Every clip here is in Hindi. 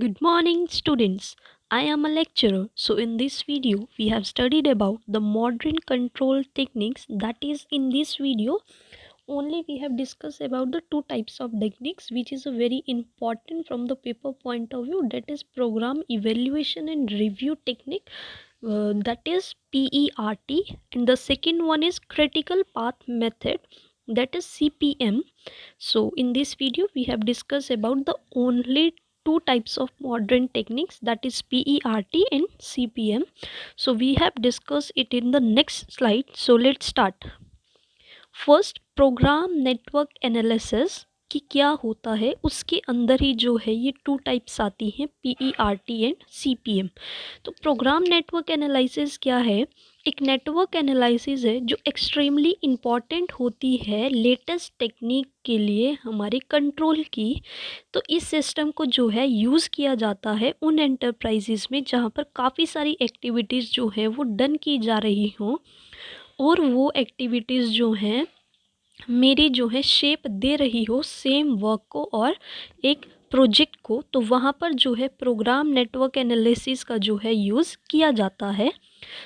Good morning, students. I am a lecturer. So, in this video, we have studied about the modern control techniques. That is, in this video, only we have discussed about the two types of techniques, which is a very important from the paper point of view. That is program evaluation and review technique. That is PERT, and the second one is critical path method. That is CPM. So in this video we have discussed about the only two types of modern techniques, that is PERT and CPM. So we have discussed it in the next slide. So let's start. First programme network analysis कि क्या होता है, उसके अंदर ही जो है ये टू टाइप्स आती हैं, PERT एंड CPM. तो प्रोग्राम नेटवर्क एनालिसिस क्या है? एक नेटवर्क एनालिसिस है जो एक्सट्रीमली इम्पॉर्टेंट होती है लेटेस्ट टेक्निक के लिए हमारे कंट्रोल की. तो इस सिस्टम को जो है यूज़ किया जाता है उन एंटरप्राइजेज़ में जहाँ पर काफ़ी सारी एक्टिविटीज़ जो है वो डन की जा रही हों, और वो एक्टिविटीज़ जो हैं मेरी जो है शेप दे रही हो सेम वर्क को और एक प्रोजेक्ट को. तो वहाँ पर जो है प्रोग्राम नेटवर्क एनालिसिस का जो है यूज़ किया जाता है.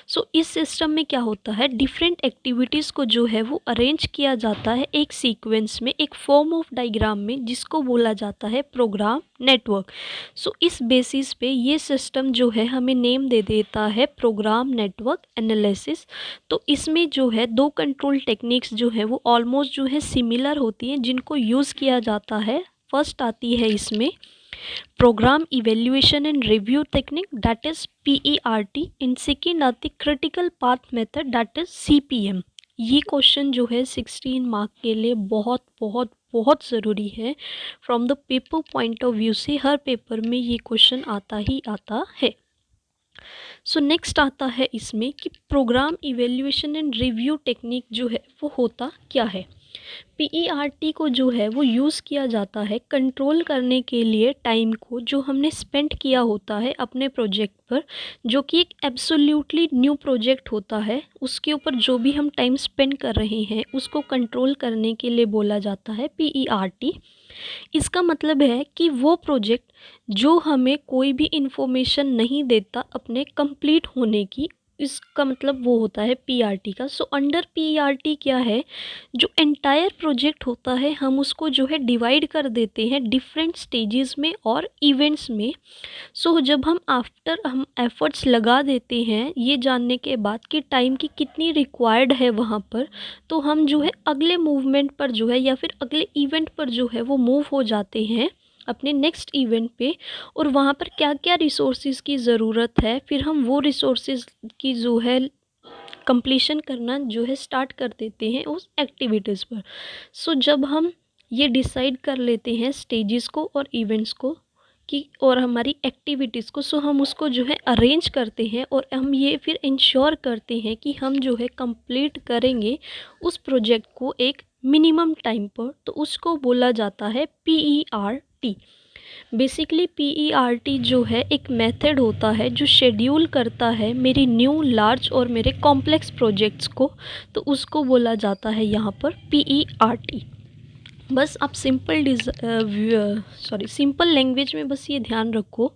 सो इस सिस्टम में क्या होता है, डिफरेंट एक्टिविटीज़ को जो है वो अरेंज किया जाता है एक सीक्वेंस में, एक फॉर्म ऑफ डायग्राम में, जिसको बोला जाता है प्रोग्राम नेटवर्क. सो इस बेसिस पे ये सिस्टम जो है हमें नेम दे देता है प्रोग्राम नेटवर्क एनालिसिस. तो इसमें जो है दो कंट्रोल टेक्निक्स जो है वो ऑलमोस्ट जो है सिमिलर होती हैं जिनको यूज़ किया जाता है. फर्स्ट आती है इसमें program evaluation and review technique, that is PERT. In second आती critical path method, that is CPM. ये क्वेश्चन जो है 16 मार्क के लिए बहुत बहुत बहुत ज़रूरी है. From the paper point of view से हर पेपर में ये क्वेश्चन आता ही आता है. सो नेक्स्ट आता है इसमें कि programme evaluation and review technique जो है वो होता क्या है. PERT को जो है वो यूज़ किया जाता है कंट्रोल करने के लिए टाइम को जो हमने स्पेंड किया होता है अपने प्रोजेक्ट पर, जो कि एक एब्सोल्यूटली न्यू प्रोजेक्ट होता है. उसके ऊपर जो भी हम टाइम स्पेंड कर रहे हैं उसको कंट्रोल करने के लिए बोला जाता है PERT. इसका मतलब है कि वो प्रोजेक्ट जो हमें कोई भी इंफॉर्मेशन नहीं देता अपने कंप्लीट होने की, इसका मतलब वो होता है PERT का. सो अंडर PERT क्या है, जो एंटायर प्रोजेक्ट होता है हम उसको जो है डिवाइड कर देते हैं डिफरेंट स्टेजेस में और इवेंट्स में. सो जब हम एफर्ट्स लगा देते हैं ये जानने के बाद कि टाइम की कितनी रिक्वायर्ड है वहाँ पर, तो हम जो है अगले मूवमेंट पर जो है या फिर अगले इवेंट पर जो है वो मूव हो जाते हैं अपने नेक्स्ट इवेंट पे. और वहाँ पर क्या क्या रिसोर्सेज की ज़रूरत है, फिर हम वो रिसोर्सेज की जो है कंप्लीशन करना जो है स्टार्ट कर देते हैं उस एक्टिविटीज़ पर. सो जब हम ये डिसाइड कर लेते हैं स्टेजेस को और इवेंट्स को कि और हमारी एक्टिविटीज़ को, सो हम उसको जो है अरेंज करते हैं और हम ये फिर इंश्योर करते हैं कि हम जो है कंप्लीट करेंगे उस प्रोजेक्ट को एक मिनिमम टाइम पर. तो उसको बोला जाता है PERT. बेसिकली PERT जो है एक मेथड होता है जो शेड्यूल करता है मेरी न्यू लार्ज और मेरे कॉम्प्लेक्स प्रोजेक्ट्स को. तो उसको बोला जाता है यहाँ पर PERT. बस आप सिंपल लैंग्वेज में बस ये ध्यान रखो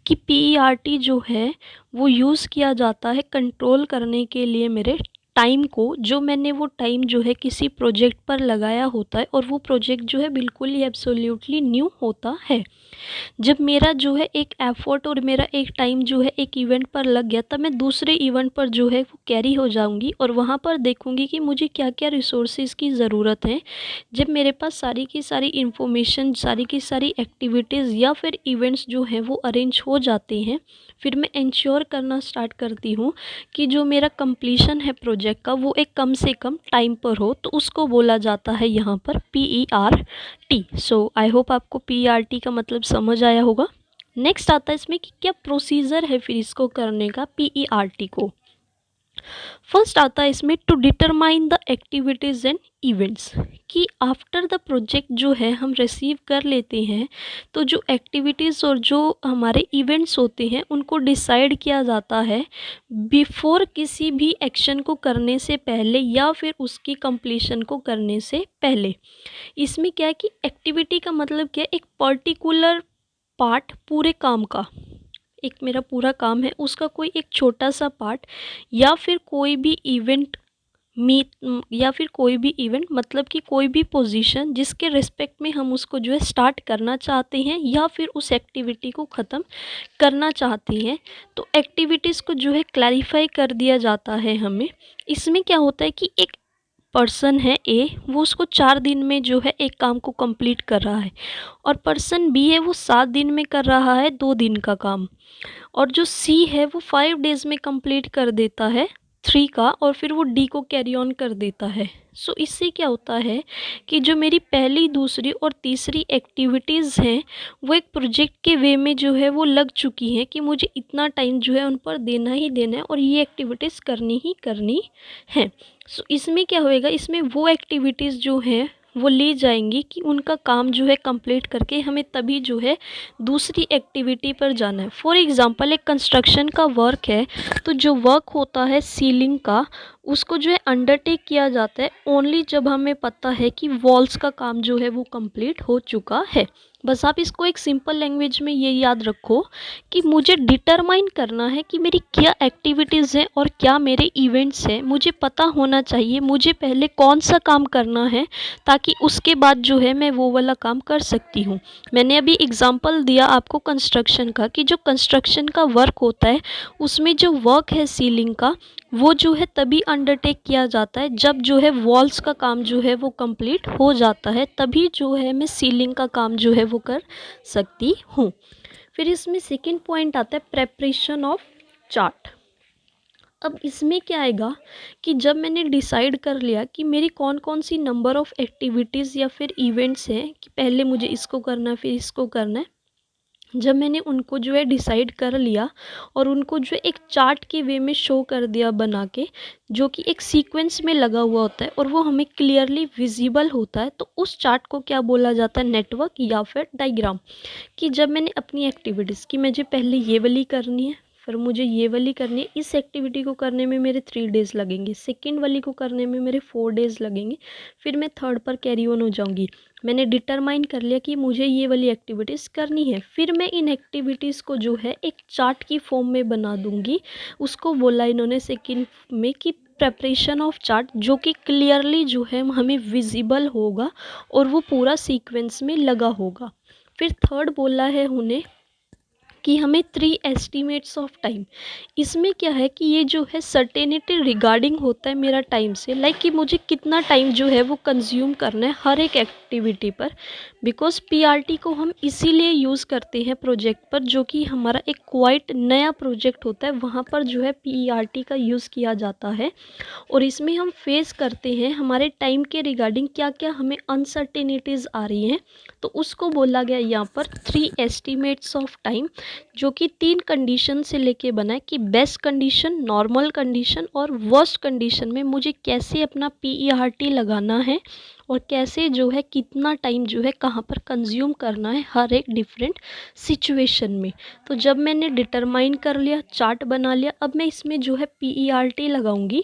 कि PERT जो है वो यूज़ किया जाता है कंट्रोल करने के लिए मेरे टाइम को, जो मैंने वो टाइम जो है किसी प्रोजेक्ट पर लगाया होता है और वो प्रोजेक्ट जो है बिल्कुल ही एब्सोल्युटली न्यू होता है. जब मेरा जो है एक एफ़र्ट और मेरा एक टाइम जो है एक इवेंट पर लग गया, तब मैं दूसरे इवेंट पर जो है वो कैरी हो जाऊंगी और वहाँ पर देखूंगी कि मुझे क्या क्या रिसोर्सेज की ज़रूरत है. जब मेरे पास सारी की सारी इन्फॉर्मेशन, सारी की सारी एक्टिविटीज़ या फिर इवेंट्स जो हैं वो अरेंज हो जाते हैं, फिर मैं इंश्योर करना स्टार्ट करती हूँ कि जो मेरा कंप्लीशन है प्रोजेक्ट का वो एक कम से कम टाइम पर हो. तो उसको बोला जाता है यहाँ पर PERT. सो आई होप आपको PERT का मतलब समझ आया होगा. नेक्स्ट आता है इसमें कि क्या प्रोसीजर है फिर इसको करने का PERT को. फर्स्ट आता है इसमें to determine the activities and events, कि आफ्टर द प्रोजेक्ट जो है हम रिसीव कर लेते हैं तो जो एक्टिविटीज़ और जो हमारे इवेंट्स होते हैं उनको डिसाइड किया जाता है बिफोर किसी भी एक्शन को करने से पहले या फिर उसकी कंप्लीशन को करने से पहले. इसमें क्या है कि एक्टिविटी का मतलब क्या है, एक पर्टिकुलर पार्ट पूरे काम का, एक मेरा पूरा काम है उसका कोई एक छोटा सा पार्ट, या फिर कोई भी इवेंट या फिर कोई भी इवेंट मतलब कि कोई भी पोजीशन जिसके रिस्पेक्ट में हम उसको जो है स्टार्ट करना चाहते हैं या फिर उस एक्टिविटी को ख़त्म करना चाहते हैं, तो एक्टिविटीज़ को जो है क्लैरिफाई कर दिया जाता है हमें। इसमें क्या होता है कि एक पर्सन है ए, वो उसको 4 दिन में जो है एक काम को कंप्लीट कर रहा है, और पर्सन बी है वो 7 दिन में कर रहा है 2 दिन का काम, और जो सी है वो 5 डेज़ में कंप्लीट कर देता है 3 का, और फिर वो डी को कैरी ऑन कर देता है। सो इससे क्या होता है कि जो मेरी पहली, दूसरी और तीसरी एक्टिविटीज़ हैं वो एक प्रोजेक्ट के वे में जो है वो लग चुकी हैं कि मुझे इतना टाइम जो है उन पर देना ही देना है और ये एक्टिविटीज़ करनी ही करनी है। सो इसमें क्या होएगा, इसमें वो एक्टिविटीज़ जो हैं वो ले जाएंगी कि उनका काम जो है कंप्लीट करके हमें तभी जो है दूसरी एक्टिविटी पर जाना है। फॉर एग्ज़ाम्पल एक कंस्ट्रक्शन का वर्क है, तो जो वर्क होता है सीलिंग का, उसको जो है अंडरटेक किया जाता है ओनली जब हमें पता है कि वॉल्स का काम जो है वो कंप्लीट हो चुका है। बस आप इसको एक सिंपल लैंग्वेज में ये याद रखो कि मुझे डिटरमाइन करना है कि मेरी क्या एक्टिविटीज़ हैं और क्या मेरे इवेंट्स हैं। मुझे पता होना चाहिए मुझे पहले कौन सा काम करना है, ताकि उसके बाद जो है मैं वो वाला काम कर सकती हूँ। मैंने अभी एग्जांपल दिया आपको कंस्ट्रक्शन का, कि जो कंस्ट्रक्शन का वर्क होता है उसमें जो वर्क है सीलिंग का, वो जो है तभी अंडरटेक किया जाता है जब जो है वॉल्स का काम जो है वो कंप्लीट हो जाता है, तभी जो है मैं सीलिंग का काम जो है वो कर सकती हूँ। फिर इसमें सेकंड पॉइंट आता है प्रेपरेशन ऑफ चार्ट। अब इसमें क्या आएगा कि जब मैंने डिसाइड कर लिया कि मेरी कौन कौन सी नंबर ऑफ़ एक्टिविटीज़ या फिर इवेंट्स हैं कि पहले मुझे इसको करना है फिर इसको करना है, जब मैंने उनको जो है डिसाइड कर लिया और उनको जो है एक चार्ट के वे में शो कर दिया बना के, जो कि एक सीक्वेंस में लगा हुआ होता है और वो हमें क्लियरली विजिबल होता है, तो उस चार्ट को क्या बोला जाता है, नेटवर्क या फिर डायग्राम। कि जब मैंने अपनी एक्टिविटीज़ कि मुझे पहले ये वाली करनी है, फिर मुझे ये वाली करनी है, इस एक्टिविटी को करने में मेरे 3 डेज़ लगेंगे, सेकेंड वाली को करने में मेरे 4 डेज़ लगेंगे, फिर मैं थर्ड पर कैरी ऑन हो जाऊँगी। मैंने डिटरमाइन कर लिया कि मुझे ये वाली एक्टिविटीज़ करनी है, फिर मैं इन एक्टिविटीज़ को जो है एक चार्ट की फॉर्म में बना दूँगी। उसको बोला इन्होंने सेकेंड में कि प्रेपरेशन ऑफ चार्ट, जो कि क्लियरली जो है हमें विजिबल होगा और वो पूरा सीक्वेंस में लगा होगा। फिर थर्ड बोला है उन्हें कि हमें 3 एस्टीमेट्स ऑफ टाइम। इसमें क्या है कि ये जो है सर्टेनिटी रिगार्डिंग होता है मेरा टाइम से, लाइक कि मुझे कितना टाइम जो है वो कंज्यूम करना है हर एक एक्टिविटी पर। बिकॉज पीआरटी को हम इसीलिए यूज़ करते हैं प्रोजेक्ट पर, जो कि हमारा एक क्वाइट नया प्रोजेक्ट होता है, वहाँ पर जो है पीआरटी का यूज़ किया जाता है। और इसमें हम फेस करते हैं हमारे टाइम के रिगार्डिंग क्या क्या हमें अनसर्टेनिटीज़ आ रही हैं, तो उसको बोला गया यहाँ पर 3 एस्टीमेट्स ऑफ टाइम, जो कि 3 कंडीशन से लेके बना है कि बेस्ट कंडीशन, नॉर्मल कंडीशन और वर्स्ट कंडीशन में मुझे कैसे अपना पीईआरटी लगाना है और कैसे जो है कितना टाइम जो है कहाँ पर कंज्यूम करना है हर एक डिफरेंट सिचुएशन में। तो जब मैंने डिटरमाइन कर लिया, चार्ट बना लिया, अब मैं इसमें जो है पीईआरटी लगाऊंगी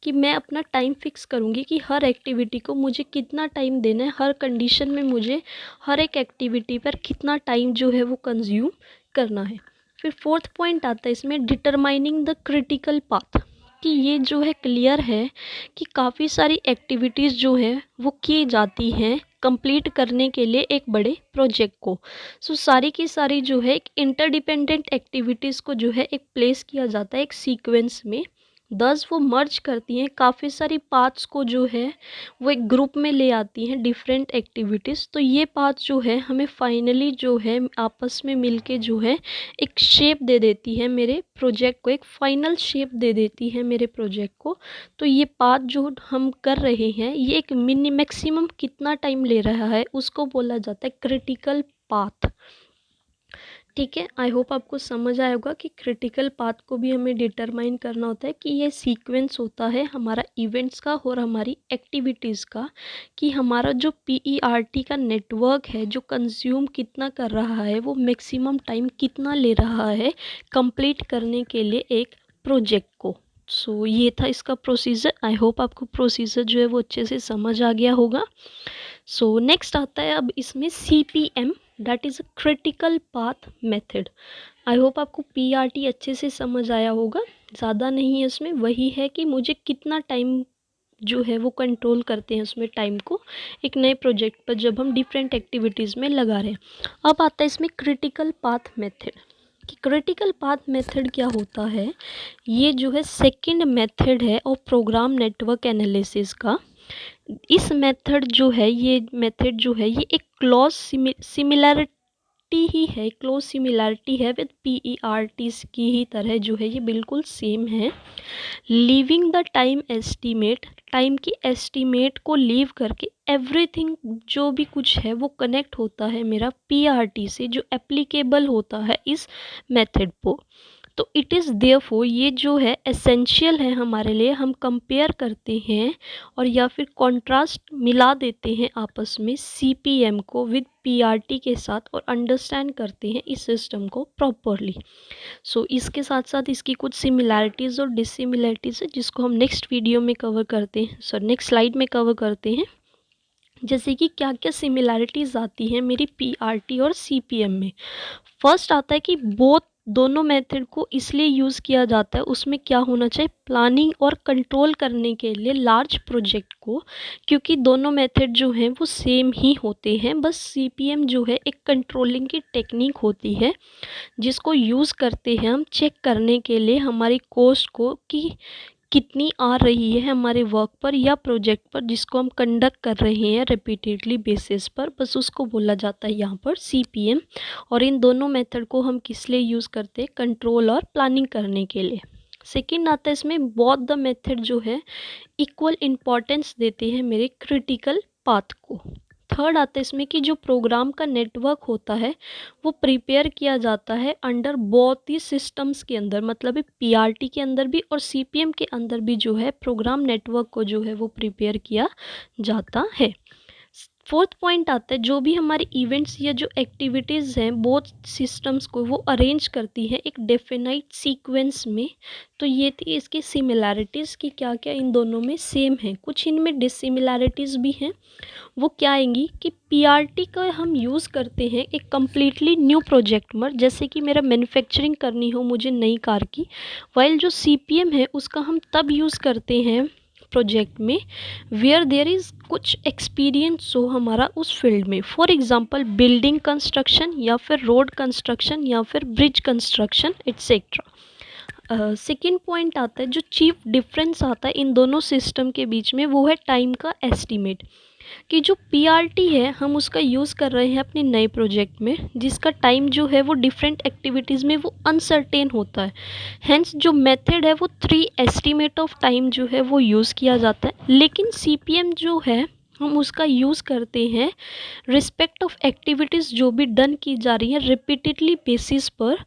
कि मैं अपना टाइम फिक्स करूंगी कि हर एक्टिविटी को मुझे कितना टाइम देना है, हर कंडीशन में मुझे हर एक एक्टिविटी पर कितना टाइम जो है वो कंज्यूम करना है। फिर फोर्थ पॉइंट आता है इसमें डिटरमाइनिंग द क्रिटिकल पाथ, कि ये जो है क्लियर है कि काफ़ी सारी एक्टिविटीज़ जो है वो की जाती हैं कंप्लीट करने के लिए एक बड़े प्रोजेक्ट को। सो सारी की सारी जो है एक इंटरडिपेंडेंट एक्टिविटीज़ को जो है एक प्लेस किया जाता है एक सीक्वेंस में, दस वो मर्ज करती हैं काफ़ी सारी पार्ट्स को जो है वो एक ग्रुप में ले आती हैं डिफरेंट एक्टिविटीज़। तो ये पार्ट्स जो है हमें फाइनली जो है आपस में मिलके जो है एक शेप दे देती है मेरे प्रोजेक्ट को, एक फाइनल शेप दे देती है मेरे प्रोजेक्ट को। तो ये पार्ट जो हम कर रहे हैं ये एक मैक्सिमम कितना टाइम ले रहा है उसको बोला जाता है क्रिटिकल पाथ। ठीक है, आई होप आपको समझ आया होगा कि क्रिटिकल पाथ को भी हमें डिटरमाइन करना होता है कि ये सीक्वेंस होता है हमारा इवेंट्स का और हमारी एक्टिविटीज़ का, कि हमारा जो पीईआरटी का नेटवर्क है जो कंज्यूम कितना कर रहा है, वो मैक्सिमम टाइम कितना ले रहा है कंप्लीट करने के लिए एक प्रोजेक्ट को। सो ये था इसका प्रोसीजर। आई होप आपको प्रोसीजर जो है वो अच्छे से समझ आ गया होगा। सो नेक्स्ट आता है अब इसमें CPM that is a critical path method. I hope आपको PRT अच्छे से समझ आया होगा। ज़्यादा नहीं है इसमें, वही है कि मुझे कितना टाइम जो है वो कंट्रोल करते हैं उसमें टाइम को, एक नए प्रोजेक्ट पर जब हम डिफरेंट एक्टिविटीज़ में लगा रहे हैं। अब आता है इसमें क्रिटिकल पाथ मेथड। कि क्रिटिकल पाथ मेथड क्या होता है, ये जो है सेकंड मेथड है और प्रोग्राम नेटवर्क एनालिसिस का। इस मेथड जो है, ये मेथड जो है, ये एक क्लोज सिमिलरिटी ही है, क्लोज सिमिलरिटी है विद PERTs की ही तरह जो है ये बिल्कुल सेम है। Leaving the time estimate, time की एस्टीमेट को लीव करके एवरीथिंग जो भी कुछ है वो कनेक्ट होता है मेरा PRT से, जो एप्लीकेबल होता है इस मेथड को। तो इट इज़ देयरफॉर, ये जो है एसेंशियल है हमारे लिए। हम कंपेयर करते हैं और या फिर कॉन्ट्रास्ट मिला देते हैं आपस में CPM को विद PRT के साथ और अंडरस्टैंड करते हैं इस सिस्टम को प्रॉपरली। सो इसके साथ साथ इसकी कुछ सिमिलैरिटीज़ और डिसिमिलैरिटीज़ है जिसको हम नेक्स्ट वीडियो में कवर करते हैं, नेक्स्ट स्लाइड में कवर करते हैं। जैसे कि क्या क्या सिमिलैरिटीज़ आती हैं मेरी PRT और CPM में। फर्स्ट आता है कि दोनों मेथड को इसलिए यूज़ किया जाता है, उसमें क्या होना चाहिए, प्लानिंग और कंट्रोल करने के लिए लार्ज प्रोजेक्ट को, क्योंकि दोनों मेथड जो हैं वो सेम ही होते हैं। बस CPM जो है एक कंट्रोलिंग की टेक्निक होती है जिसको यूज़ करते हैं हम चेक करने के लिए हमारी कॉस्ट को कि कितनी आ रही है हमारे वर्क पर या प्रोजेक्ट पर जिसको हम कंडक्ट कर रहे हैं रिपीटेडली बेसिस पर, बस उसको बोला जाता है यहाँ पर CPM। और इन दोनों मेथड को हम किस लिए यूज़ करते हैं, कंट्रोल और प्लानिंग करने के लिए। सेकेंड आता है इसमें बोथ द मेथड जो है इक्वल इम्पॉर्टेंस देते हैं मेरे क्रिटिकल पाथ को। थर्ड आता है इसमें कि जो प्रोग्राम का नेटवर्क होता है वो प्रिपेयर किया जाता है अंडर बोथ ही सिस्टम्स के अंदर, मतलब PRT के अंदर भी और CPM के अंदर भी जो है प्रोग्राम नेटवर्क को जो है वो प्रिपेयर किया जाता है। फोर्थ पॉइंट आता है जो भी हमारे इवेंट्स या जो एक्टिविटीज़ हैं बोथ सिस्टम्स को वो अरेंज करती है एक डेफिनाइट सीक्वेंस में। तो ये थी इसकी सिमिलैरिटीज़ कि क्या क्या इन दोनों में सेम है, कुछ इनमें डिसिमिलैरिटीज़ भी हैं। वो क्या आएंगी कि PRT का हम यूज़ करते हैं एक कम्प्लीटली न्यू प्रोजेक्ट में, जैसे कि मेरा मैन्युफैक्चरिंग करनी हो मुझे नई कार की, वाइल जो CPM है उसका हम तब यूज़ करते हैं प्रोजेक्ट में वेयर देयर इज़ कुछ एक्सपीरियंस हो हमारा उस फील्ड में, फॉर एग्जांपल बिल्डिंग कंस्ट्रक्शन या फिर रोड कंस्ट्रक्शन या फिर bridge construction etcetera. Second point आता है जो चीफ डिफरेंस आता है इन दोनों सिस्टम के बीच में, वो है टाइम का एस्टीमेट। कि जो PRT है हम उसका यूज़ कर रहे हैं अपने नए प्रोजेक्ट में जिसका टाइम जो है वो डिफरेंट एक्टिविटीज़ में वो अनसर्टेन होता है। हेंस जो मेथड है वो 3 एस्टीमेट ऑफ टाइम जो है वो यूज़ किया जाता है। लेकिन CPM जो है हम उसका यूज़ करते हैं रिस्पेक्ट ऑफ एक्टिविटीज़ जो भी डन की जा रही है रिपीटेडली बेसिस पर,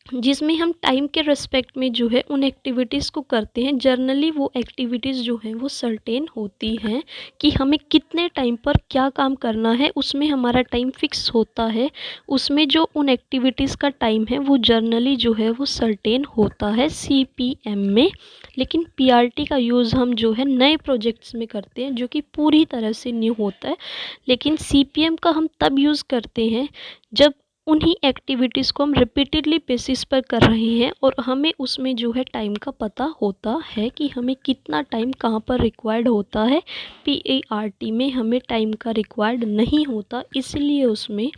जिसमें हम टाइम के रेस्पेक्ट में जो है उन एक्टिविटीज़ को करते हैं। जर्नली वो एक्टिविटीज़ जो हैं वो सर्टेन होती हैं कि हमें कितने टाइम पर क्या काम करना है, उसमें हमारा टाइम फिक्स होता है। उसमें जो उन एक्टिविटीज़ का टाइम है वो जर्नली जो है वो सर्टेन होता है CPM में। लेकिन PRT का यूज़ हम जो है नए प्रोजेक्ट्स में करते हैं जो कि पूरी तरह से न्यू होता है। लेकिन CPM का हम तब यूज़ करते हैं जब उन्हीं एक्टिविटीज़ को हम रिपीटेडली बेसिस पर कर रहे हैं और हमें उसमें जो है टाइम का पता होता है कि हमें कितना टाइम कहाँ पर रिक्वायर्ड होता है। PART में हमें टाइम का रिक्वायर्ड नहीं होता, इसलिए उसमें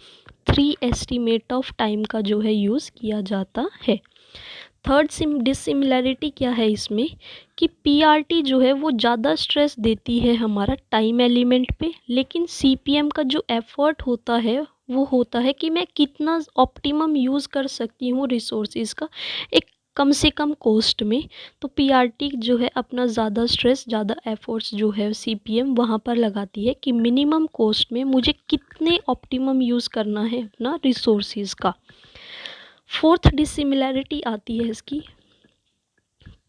3 एस्टीमेट ऑफ टाइम का जो है यूज़ किया जाता है। थर्ड डिसिमिलैरिटी क्या है इसमें कि PRT जो है वो ज़्यादा स्ट्रेस देती है हमारा टाइम एलिमेंट पे, लेकिन CPM का जो एफर्ट होता है वो होता है कि मैं कितना ऑप्टिमम यूज़ कर सकती हूँ रिसोर्सेज का एक कम से कम कॉस्ट में। तो PRT जो है अपना ज़्यादा स्ट्रेस, ज़्यादा एफर्ट्स जो है CPM वहाँ पर लगाती है कि मिनिमम कॉस्ट में मुझे कितने ऑप्टिमम यूज़ करना है अपना रिसोर्सेज का। फोर्थ डिसिमिलैरिटी आती है इसकी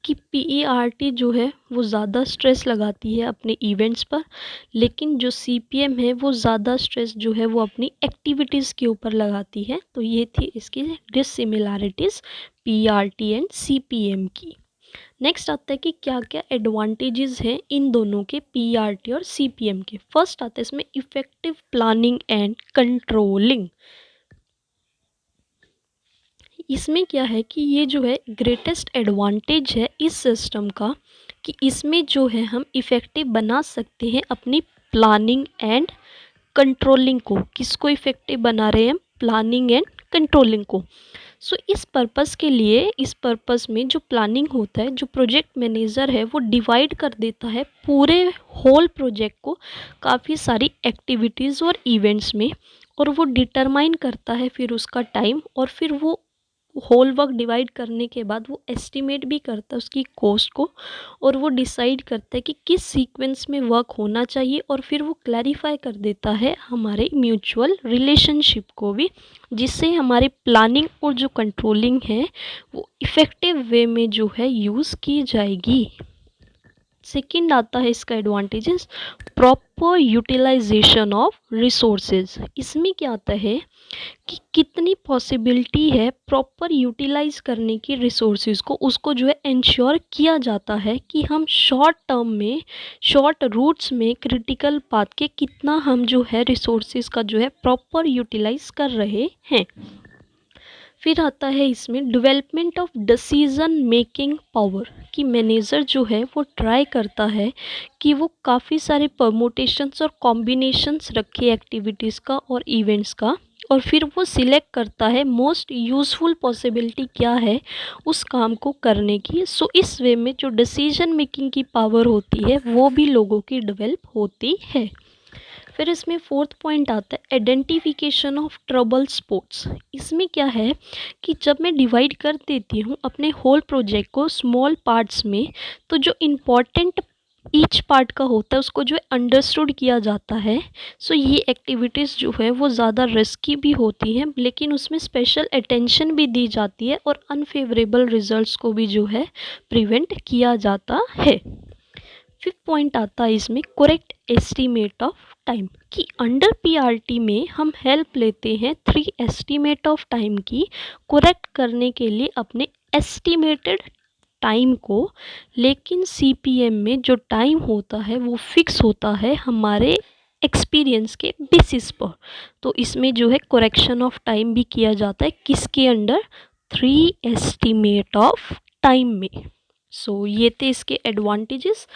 कि PERT जो है वो ज़्यादा स्ट्रेस लगाती है अपने इवेंट्स पर, लेकिन जो CPM है वो ज़्यादा स्ट्रेस जो है वो अपनी एक्टिविटीज़ के ऊपर लगाती है। तो ये थी इसकी डिसिमिलैरिटीज़ PRT एंड CPM की। नेक्स्ट आता है कि क्या क्या एडवांटेजेस हैं इन दोनों के, पीआरटी और सीपीएम के। फर्स्ट आता है इसमें इफेक्टिव प्लानिंग एंड कंट्रोलिंग। इसमें क्या है कि ये जो है ग्रेटेस्ट एडवांटेज है इस सिस्टम का कि इसमें जो है हम इफ़ेक्टिव बना सकते हैं अपनी प्लानिंग एंड कंट्रोलिंग को। किसको इफ़ेक्टिव बना रहे हैं हम? प्लानिंग एंड कंट्रोलिंग को। सो इस पर्पस के लिए, इस पर्पस में जो प्लानिंग होता है, जो प्रोजेक्ट मैनेजर है वो डिवाइड कर देता है पूरे होल प्रोजेक्ट को काफ़ी सारी एक्टिविटीज़ और इवेंट्स में, और वो डिटरमाइन करता है फिर उसका टाइम, और फिर वो होल वर्क डिवाइड करने के बाद वो एस्टिमेट भी करता है उसकी कॉस्ट को, और वो डिसाइड करता है कि किस सीक्वेंस में वर्क होना चाहिए, और फिर वो क्लैरिफाई कर देता है हमारे म्यूचुअल रिलेशनशिप को भी, जिससे हमारी प्लानिंग और जो कंट्रोलिंग है वो इफ़ेक्टिव वे में जो है यूज़ की जाएगी। सेकंड आता है इसका advantages, proper utilisation of resources. इसमें क्या आता है कि कितनी पॉसिबिलिटी है प्रॉपर यूटिलाइज करने की रिसोर्सेज को, उसको जो है इंश्योर किया जाता है कि हम शॉर्ट टर्म में, शॉर्ट रूट्स में क्रिटिकल पाथ के कितना हम जो है रिसोर्सेज का जो है प्रॉपर यूटिलाइज कर रहे हैं। फिर आता है इसमें development of decision making power, कि मैनेजर जो है वो ट्राई करता है कि वो काफ़ी सारे परमोटेशंस और कॉम्बिनेशंस रखे एक्टिविटीज़ का और इवेंट्स का, और फिर वो सिलेक्ट करता है मोस्ट यूज़फुल पॉसिबिलिटी क्या है उस काम को करने की। सो इस वे में जो डिसीजन मेकिंग की पावर होती है वो भी लोगों की डेवलप होती है। फिर इसमें फोर्थ पॉइंट आता है आइडेंटिफिकेशन ऑफ ट्रबल स्पॉट्स। इसमें क्या है कि जब मैं डिवाइड कर देती हूँ अपने होल प्रोजेक्ट को स्मॉल पार्ट्स में, तो जो इम्पॉर्टेंट ईच पार्ट का होता है उसको जो है अंडरस्टूड किया जाता है। सो ये एक्टिविटीज़ जो है वो ज़्यादा रिस्की भी होती हैं, लेकिन उसमें स्पेशल अटेंशन भी दी जाती है, और अनफेवरेबल रिजल्ट्स को भी जो है प्रिवेंट किया जाता है। फिफ्थ पॉइंट आता है इसमें करेक्ट एस्टीमेट ऑफ टाइम, कि अंडर पीआरटी में हम हेल्प लेते हैं 3 एस्टीमेट ऑफ टाइम की करेक्ट करने के लिए अपने एस्टिमेटेड टाइम को। लेकिन सीपीएम में जो टाइम होता है वो फिक्स होता है हमारे एक्सपीरियंस के बेसिस पर। तो इसमें जो है करेक्शन ऑफ टाइम भी किया जाता है किसके अंडर? 3 एस्टीमेट ऑफ टाइम में। सो ये थे इसके एडवांटेजेस।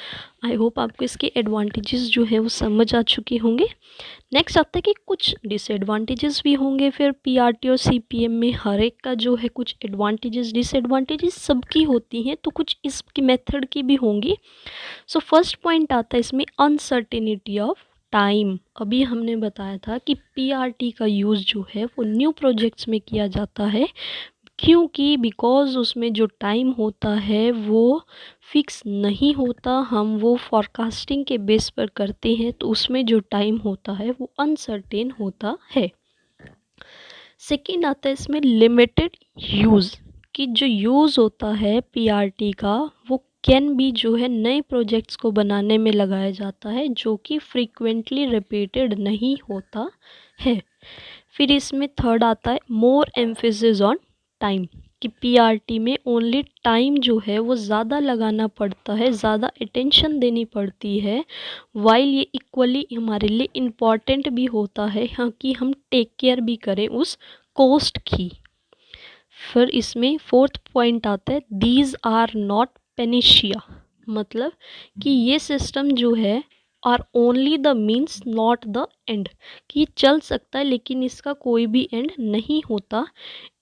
आई होप आपको इसके एडवांटेजेस जो है वो समझ आ चुके होंगे। नेक्स्ट आता है कि कुछ डिसएडवांटेजेस भी होंगे फिर पीआरटी और सीपीएम में, हर एक का जो है कुछ एडवांटेजेस डिसएडवांटेजेस सबकी होती हैं, तो कुछ इसकी मेथड की भी होंगी। सो फर्स्ट पॉइंट आता है इसमें अनसर्टेनिटी ऑफ टाइम। अभी हमने बताया था कि पीआरटी का यूज़ जो है वो न्यू प्रोजेक्ट्स में किया जाता है, क्योंकि बिकॉज़ उसमें जो टाइम होता है वो फिक्स नहीं होता, हम वो फॉरकास्टिंग के बेस पर करते हैं, तो उसमें जो टाइम होता है वो अनसर्टेन होता है। सेकंड आता है इसमें लिमिटेड यूज़, कि जो यूज़ होता है पीआरटी का वो कैन भी जो है नए प्रोजेक्ट्स को बनाने में लगाया जाता है, जो कि फ्रीक्वेंटली रिपीटेड नहीं होता है। फिर इसमें थर्ड आता है मोर एम्फेसिस ऑन टाइम, कि पीआरटी में ओनली टाइम जो है वो ज़्यादा लगाना पड़ता है, ज़्यादा अटेंशन देनी पड़ती है, वाइल ये इक्वली हमारे लिए इम्पॉर्टेंट भी होता है हाँ कि हम टेक केयर भी करें उस कोस्ट की। फिर इसमें फोर्थ पॉइंट आता है दीज आर नॉट पेनिशिया, मतलब कि ये सिस्टम जो है are only the means not the end, कि ये चल सकता है लेकिन इसका कोई भी एंड नहीं होता।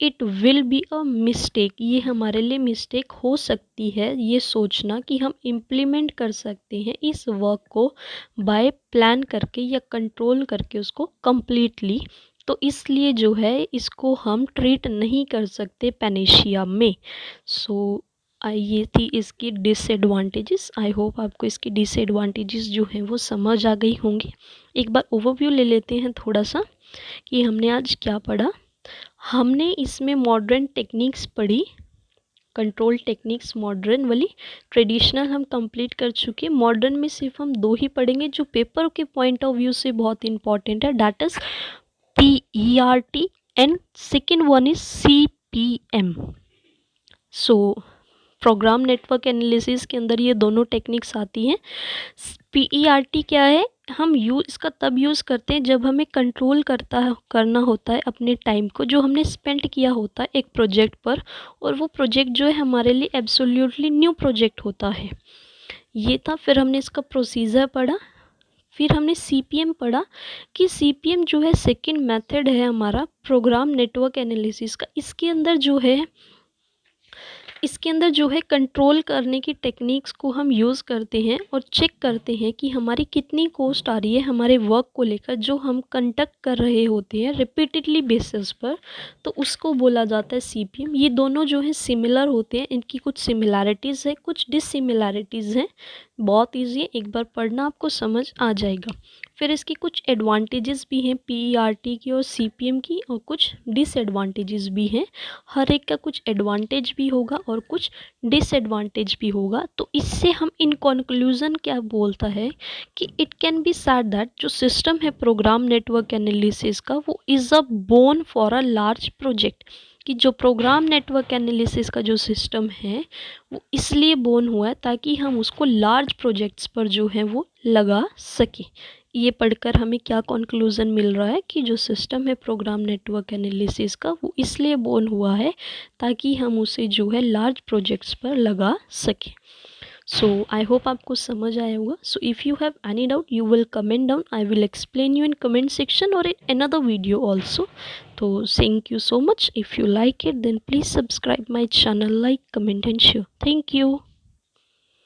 It will be a mistake, ये हमारे लिए मिस्टेक हो सकती है ये सोचना कि हम इम्प्लीमेंट कर सकते हैं इस वर्क को बाय प्लान करके या कंट्रोल करके उसको कम्प्लीटली, तो इसलिए जो है इसको हम ट्रीट नहीं कर सकते पेनेशिया में। सो ये थी इसकी डिसएडवांटेजेस। आई होप आपको इसकी डिसएडवांटेजेस जो हैं वो समझ आ गई होंगी। एक बार ओवरव्यू ले लेते हैं थोड़ा सा कि हमने आज क्या पढ़ा। हमने इसमें मॉडर्न टेक्निक्स पढ़ी, कंट्रोल टेक्निक्स मॉडर्न वाली, ट्रेडिशनल हम कंप्लीट कर चुके। मॉडर्न में सिर्फ हम 2 ही पढ़ेंगे जो पेपर के पॉइंट ऑफ व्यू से बहुत इंपॉर्टेंट है, that is PERT and second one is CPM. So programme network analysis के अंदर ये दोनों टेक्निक्स आती हैं। PERT क्या है, हम इसका तब यूज़ करते हैं जब हमें कंट्रोल करना होता है अपने टाइम को, जो हमने स्पेंड किया होता है एक प्रोजेक्ट पर, और वो प्रोजेक्ट जो है हमारे लिए एब्सोल्युटली न्यू प्रोजेक्ट होता है। ये था। फिर हमने इसका प्रोसीजर पढ़ा, फिर हमने CPM पढ़ा कि CPM जो है सेकंड मेथड है हमारा प्रोग्राम नेटवर्क एनालिसिस का। इसके अंदर जो है कंट्रोल करने की टेक्निक्स को हम यूज़ करते हैं और चेक करते हैं कि हमारी कितनी कॉस्ट आ रही है हमारे वर्क को लेकर, जो हम कंडक्ट कर रहे होते हैं रिपीटेडली बेसिस पर, तो उसको बोला जाता है CPM। ये दोनों जो है सिमिलर होते हैं, इनकी कुछ सिमिलैरिटीज़ है, कुछ डिससिमिलैरिटीज़ हैं। बहुत ईजी है, एक बार पढ़ना आपको समझ आ जाएगा। फिर इसकी कुछ एडवांटेजेस भी हैं PERT की और CPM की, और कुछ डिसएडवांटेजेस भी हैं। हर एक का कुछ एडवांटेज भी होगा और कुछ डिसएडवांटेज भी होगा। तो इससे हम इन कंक्लूजन क्या बोलता है कि it can be said that जो सिस्टम है प्रोग्राम नेटवर्क एनालिसिस का, वो is a bone for a large project. कि जो प्रोग्राम नेटवर्क एनालिसिस का जो सिस्टम है वो इसलिए बोन हुआ है ताकि हम उसको लार्ज प्रोजेक्ट्स पर जो है वो लगा सकें। ये पढ़कर हमें क्या कंक्लूजन मिल रहा है कि जो सिस्टम है प्रोग्राम नेटवर्क एनालिसिस का, वो इसलिए बोन हुआ है ताकि हम उसे जो है लार्ज प्रोजेक्ट्स पर लगा सकें। सो आई होप आपको समझ आया होगा। So if you have any doubt you will comment down, I will explain you in comment section और इन अनदर वीडियो ऑल्सो। तो thank you so much. If you like it, then please subscribe my channel, like, comment and share. Thank you.